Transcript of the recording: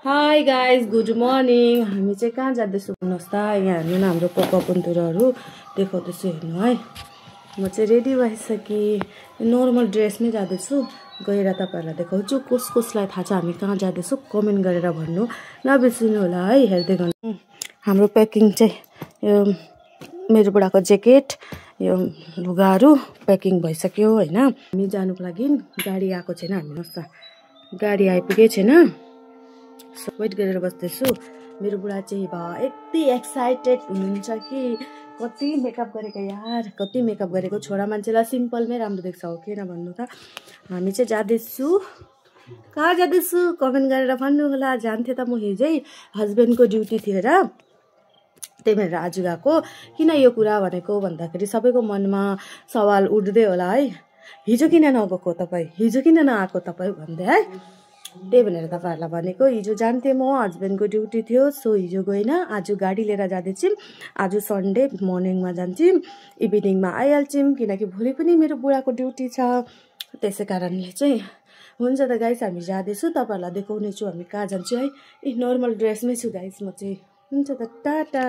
Hi guys good morning. हामी चाहिँ कहाँ जाँदैछौँ भन्नुहोस् त। यहाँ हेर्नु न हाम्रो पपकुन्तुरहरू देखाउँदैछु हेर्नु है। म चाहिँ रेडी भइसकेँ, नर्मल ड्रेसमै जाँदैछु। गएर तपाईँहरूलाई देखाउँछु। कसलाई थाहा छ हामी कहाँ जाँदैछौँ कमेन्ट गरेर भन्नु नबिर्सिनु होला है। हेर्दै गर्नु हाम्रो प्याकिङ चाहिँ यो मेरो बुढाको ज्याकेट यो लुगाहरू प्याकिङ भइसक्यो होइन। हामी जानुको लागि गाडी आएको छैन। हेर्नुहोस् त गाडी आइपुगेको छैन। वेट गरेर बस्दैछु। मेरो बुढा चाहिँ यति एक्साइटेड हुनुहुन्छ कि कति मेकअप गरेको यार, कति मेकअप गरेको। छोरा मान्छेलाई सिम्पलमै राम्रो देख्छ हो किन भन्नु त। हामी चाहिँ जाँदैछु। कहाँ जाँदैछु कमेन्ट गरेर भन्नु होला। जान्थेँ त म हिजै, हस्बेन्डको ड्युटी थियो र त्यही भएर आज गएको। किन यो कुरा भनेको भन्दाखेरि सबैको मनमा सवाल उठ्दै होला है, हिजो किन नगएको तपाईँ, हिजो किन नआएको तपाईँ भन्दै है। त्यही भनेर तपाईँहरूलाई भनेको। हिजो जान्थेँ म, हस्बेन्डको ड्युटी थियो सो हिजो गएन। आज गाडी लिएर जाँदैछौँ। आज सन्डे मर्निङमा जान्छौँ, इभिनिङमा आइहाल्छौँ किनकि भोलि पनि मेरो बुढाको ड्युटी छ। त्यसै कारणले चाहिँ हुन्छ त गाइस हामी जाँदैछु। तपाईँहरूलाई देखाउने छु हामी कहाँ जान्छु है। नर्मल ड्रेसमै छु गाइस म चाहिँ। हुन्छ त टाटा।